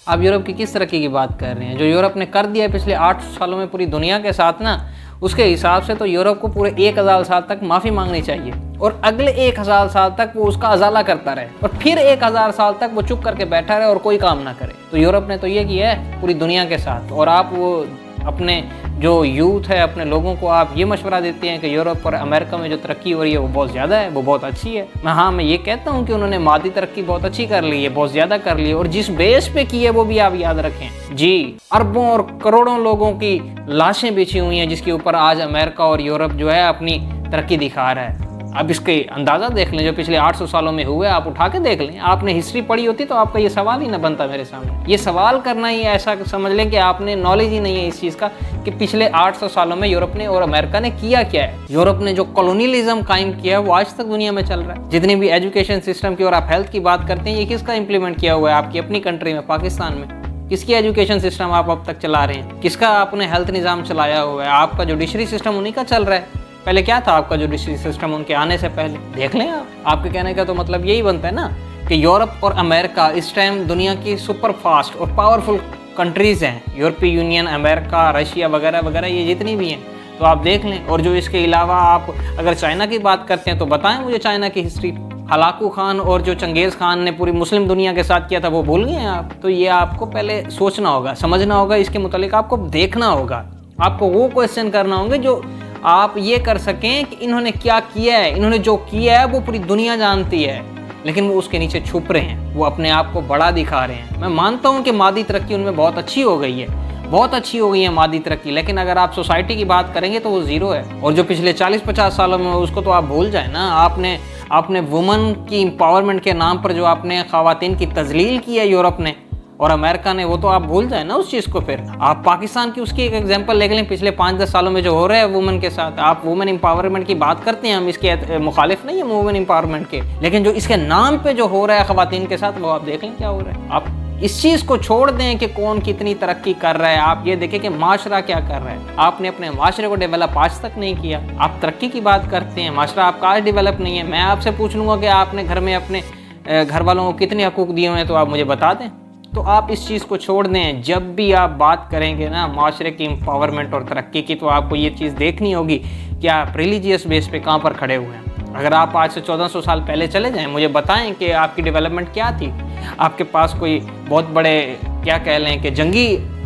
आप यूरोप की किस तरक्की की बात कर रहे हैं? जो यूरोप ने कर दिया है पिछले 8 सालों में पूरी दुनिया के साथ ना, उसके हिसाब से तो यूरोप को पूरे 1000 साल तक माफ़ी मांगनी चाहिए और अगले 1000 साल तक वो उसका अजाला करता रहे और फिर 1000 साल तक वो चुप करके बैठा रहे और कोई काम ना करे। तो यूरोप ने तो ये किया है पूरी दुनिया के साथ, और आप वो अपने जो यूथ है, अपने लोगों को आप ये मशवरा देते हैं कि यूरोप और अमेरिका में जो तरक्की हो रही है वो बहुत ज़्यादा है, वो बहुत अच्छी है। मैं ये कहता हूँ कि उन्होंने मादी तरक्की बहुत अच्छी कर ली है, बहुत ज़्यादा कर ली है, और जिस बेस पे की है वो भी आप याद रखें जी। अरबों और करोड़ों लोगों की लाशें बिछी हुई हैं जिसके ऊपर आज अमेरिका और यूरोप जो है अपनी तरक्की दिखा रहा है। अब इसके अंदाज़ा देख लें जो पिछले 800 सालों में हुए, आप उठा के देख लें। आपने हिस्ट्री पढ़ी होती तो आपका ये सवाल ही ना बनता मेरे सामने। ये सवाल करना ही ऐसा समझ लें कि आपने नॉलेज ही नहीं है इस चीज़ का कि पिछले 800 सालों में यूरोप ने और अमेरिका ने किया क्या है। यूरोप ने जो कॉलोनियलिज्म कायम किया है वो आज तक दुनिया में चल रहा है। जितनी भी एजुकेशन सिस्टम की और आप हेल्थ की बात करते हैं, ये किसका इंप्लीमेंट किया हुआ है? आपकी अपनी कंट्री में, पाकिस्तान में। किसकी एजुकेशन सिस्टम आप अब तक चला रहे हैं? किसका आपने हेल्थ निज़ाम चलाया हुआ है? आपका जुडिशरी सिस्टम उन्हीं का चल रहा है। पहले क्या था आपका जुडिशरी सिस्टम उनके आने से पहले? देख लें आप। आपके कहने का तो मतलब यही बनता है ना कि यूरोप और अमेरिका इस टाइम दुनिया की सुपर फास्ट और पावरफुल कंट्रीज़ हैं। यूरोपीय यूनियन, अमेरिका, रशिया वगैरह वगैरह, ये जितनी भी हैं तो आप देख लें। और जो इसके अलावा आप अगर चाइना की बात करते हैं तो बताएं मुझे चाइना की हिस्ट्री। हलाकू खान और जो चंगेज़ खान ने पूरी मुस्लिम दुनिया के साथ किया था वो भूल गए हैं आप? तो ये आपको पहले सोचना होगा, समझना होगा, इसके मुतालिक आपको देखना होगा। आपको वो क्वेश्चन करना होंगे जो आप ये कर सकें कि इन्होंने क्या किया है। इन्होंने जो किया है वो पूरी दुनिया जानती है, लेकिन वो उसके नीचे छुप रहे हैं, वो अपने आप को बड़ा दिखा रहे हैं। मैं मानता हूँ कि मादी तरक्की उनमें बहुत अच्छी हो गई है, बहुत अच्छी हो गई है मादी तरक्की, लेकिन अगर आप सोसाइटी की बात करेंगे तो वो ज़ीरो है। और जो पिछले 40-50 सालों में उसको तो आप भूल जाए ना। आपने वुमन की एम्पावरमेंट के नाम पर जो आपने ख़वातीन की तजलील की है यूरोप ने और अमेरिका ने, वो तो आप भूल जाए ना उस चीज़ को। फिर आप पाकिस्तान की उसकी एक एग्जांपल ले लें, पिछले 5-10 सालों में जो हो रहा है वुमेन के साथ। आप वुमेन एम्पावरमेंट की बात करते हैं, हम इसके मुखालिफ नहीं है वुमेन एम्पावरमेंट के, लेकिन जो इसके नाम पे जो हो रहा है ख़वातीन के साथ, वो आप देख लें क्या हो रहा है। आप इस चीज़ को छोड़ दें कि कौन कितनी तरक्की कर रहा है, आप ये देखें कि माशरा क्या कर रहा है। आपने अपने माशरे को डेवलप आज तक नहीं किया। आप तरक्की की बात करते हैं, माशरा आपका आज डेवलप नहीं है। मैं आपसे पूछ लूँगा कि आपने घर में अपने घर वालों को कितने हकूक़ दिए हुए हैं, तो आप मुझे बता दें। तो आप इस चीज़ को छोड़ दें। जब भी आप बात करेंगे ना माशरे की एम्पावरमेंट और तरक्की की, तो आपको ये चीज़ देखनी होगी कि आप रिलीजियस बेस पे कहाँ पर खड़े हुए हैं। अगर आप आज से 1400 साल पहले चले जाएं, मुझे बताएं कि आपकी डेवलपमेंट क्या थी। आपके पास कोई बहुत बड़े क्या कह लें कि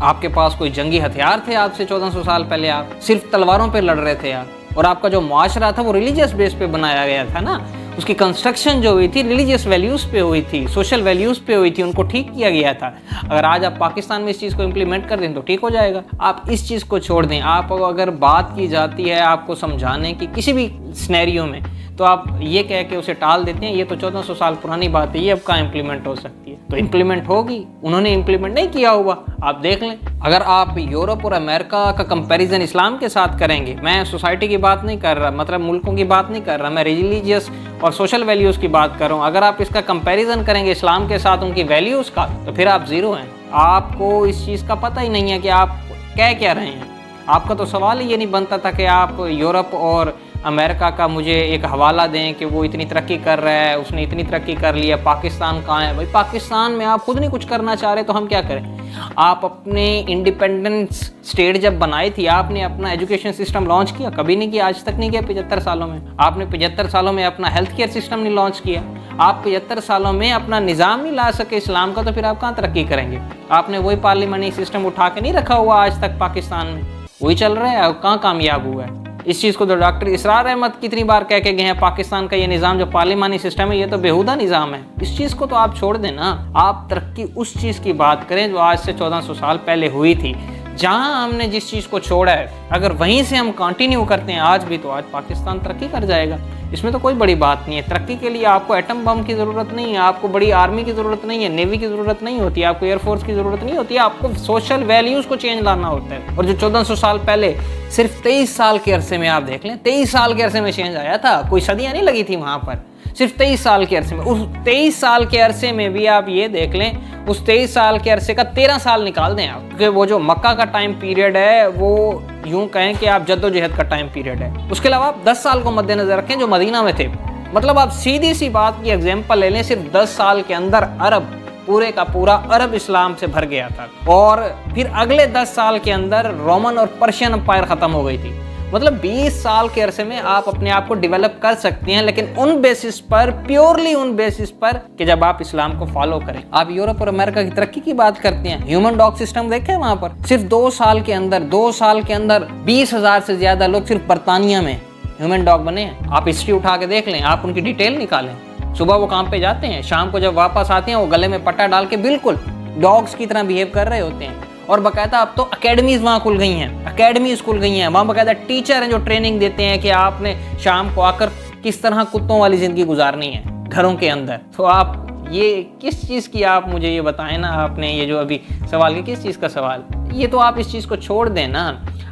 आपके पास कोई जंगी हथियार थे आज से 1400 साल पहले? आप सिर्फ तलवारों पर लड़ रहे थे आप। और आपका जो माशरा था वो रिलीजियस बेस पे बनाया गया था ना। उसकी कंस्ट्रक्शन जो हुई थी रिलीजियस वैल्यूज़ पे हुई थी, सोशल वैल्यूज़ पे हुई थी, उनको ठीक किया गया था। अगर आज आप पाकिस्तान में इस चीज़ को इम्प्लीमेंट कर दें तो ठीक हो जाएगा। आप इस चीज़ को छोड़ दें। आप अगर बात की जाती है आपको समझाने की किसी भी सिनेरियो में, तो आप ये कह के उसे टाल देते हैं ये तो 1400 साल पुरानी बात है, ये अब कहाँ इम्प्लीमेंट हो सकती है। तो इम्प्लीमेंट होगी, उन्होंने इम्प्लीमेंट नहीं किया हुआ। आप देख लें, अगर आप यूरोप और अमेरिका का कंपैरिजन इस्लाम के साथ करेंगे, मैं सोसाइटी की बात नहीं कर रहा, मतलब मुल्कों की बात नहीं कर रहा, मैं रिलीजियस और सोशल वैल्यूज़ की बात कर रहा हूँ। अगर आप इसका कंपैरिजन करेंगे इस्लाम के साथ उनकी वैल्यूज़ का, तो फिर आप ज़ीरो हैं। आपको इस चीज़ का पता ही नहीं है कि आप कह क्या रहे हैं। आपका तो सवाल ही ये नहीं बनता था कि आप यूरोप और अमेरिका का मुझे एक हवाला दें कि वो इतनी तरक्की कर रहा है, उसने इतनी तरक्की कर ली है, पाकिस्तान कहाँ है? भाई पाकिस्तान में आप खुद नहीं कुछ करना चाह रहे तो हम क्या करें? आप अपने इंडिपेंडेंस स्टेट जब बनाई थी, आपने अपना एजुकेशन सिस्टम लॉन्च किया? कभी नहीं किया, आज तक नहीं किया 75 सालों में। आपने 75 सालों में अपना हेल्थ केयर सिस्टम नहीं लॉन्च किया। आप 75 सालों में अपना निज़ाम नहीं ला सके इस्लाम का, तो फिर आप कहाँ तरक्की करेंगे? आपने वही पार्लियामेंट्री सिस्टम उठा के नहीं रखा हुआ आज तक पाकिस्तान में, वही चल रहा है। कहाँ कामयाब हुआ है? इस चीज़ को तो डॉक्टर इसरार अहमद कितनी बार कह के गए हैं, पाकिस्तान का ये निज़ाम जो पार्लियामानी सिस्टम है ये तो बेहुदा निज़ाम है। इस चीज़ को तो आप छोड़ दें ना। आप तरक्की उस चीज़ की बात करें जो आज से 1400 साल पहले हुई थी। जहाँ हमने जिस चीज़ को छोड़ा है, अगर वहीं से हम कंटिन्यू करते हैं आज भी, तो आज पाकिस्तान तरक्की कर जाएगा। इसमें तो कोई बड़ी बात नहीं है। तरक्की के लिए आपको एटम बम की ज़रूरत नहीं है, आपको बड़ी आर्मी की ज़रूरत नहीं है, नेवी की ज़रूरत नहीं होती है, आपको एयरफोर्स की ज़रूरत नहीं होती है। आपको सोशल वैल्यूज़ को चेंज लाना होता है। और जो 1400 साल पहले सिर्फ 23 साल के अरसे में, आप देख लें 23 साल के अरसे में चेंज आया था, कोई सदियाँ नहीं लगी थी वहाँ पर, सिर्फ 23 साल के अरसे में। उस 23 साल के अरसे में भी आप ये देख लें, उस 23 साल के अरसे का 13 साल निकाल दें आप, क्योंकि वो जो मक्का का टाइम पीरियड है वो यूं कहें कि आप जद्दोजहद का टाइम पीरियड है। उसके अलावा आप 10 साल को मद्देनजर रखें जो मदीना में थे। मतलब आप सीधी सी बात की एग्जाम्पल ले लें, सिर्फ 10 साल के अंदर अरब पूरे का पूरा अरब इस्लाम से भर गया था। और फिर अगले 10 साल के अंदर रोमन और पर्शियन एम्पायर ख़त्म हो गई थी। मतलब 20 साल के अरसे में आप अपने आप को डेवलप कर सकते हैं, लेकिन उन बेसिस पर, प्योरली उन बेसिस पर कि जब आप इस्लाम को फॉलो करें। आप यूरोप और अमेरिका की तरक्की की बात करते हैं, ह्यूमन डॉग सिस्टम देखें वहां पर, सिर्फ 2 साल के अंदर 20,000 से ज्यादा लोग सिर्फ बर्तानिया में ह्यूमन डॉग बने हैं। आप हिस्ट्री उठा के देख लें, आप उनकी डिटेल निकालें। सुबह वो काम पे जाते हैं, शाम को जब वापस आते हैं वो गले में पट्टा डाल के बिल्कुल डॉग्स की तरह बिहेव कर रहे होते हैं। और बाकायदा अब तो अकेडमीज वहाँ खुल गई हैं, अकेडमीज खुल गई हैं, वहाँ बाकायदा टीचर हैं जो ट्रेनिंग देते हैं कि आपने शाम को आकर किस तरह कुत्तों वाली ज़िंदगी गुजारनी है घरों के अंदर। तो आप ये किस चीज़ की, आप मुझे ये बताएं ना, आपने ये जो अभी सवाल किया किस चीज़ का सवाल, ये तो आप इस चीज़ को छोड़ दें ना।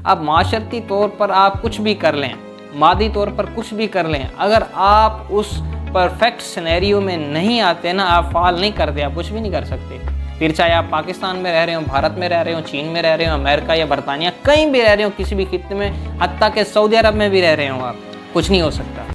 आप माशरती तौर पर आप कुछ भी कर लें, मादी तौर पर कुछ भी कर लें, अगर आप उस परफेक्ट सिनेरियो में नहीं आते ना, आप फाल नहीं करते, आप कुछ भी नहीं कर सकते। फिर चाहे आप पाकिस्तान में रह रहे हो, भारत में रह रहे हो, चीन में रह रहे हो, अमेरिका या बरतानिया, कहीं भी रह रहे हो, किसी भी खित्ते में, हत्ता के सऊदी अरब में भी रह रहे हो, आप कुछ नहीं हो सकता।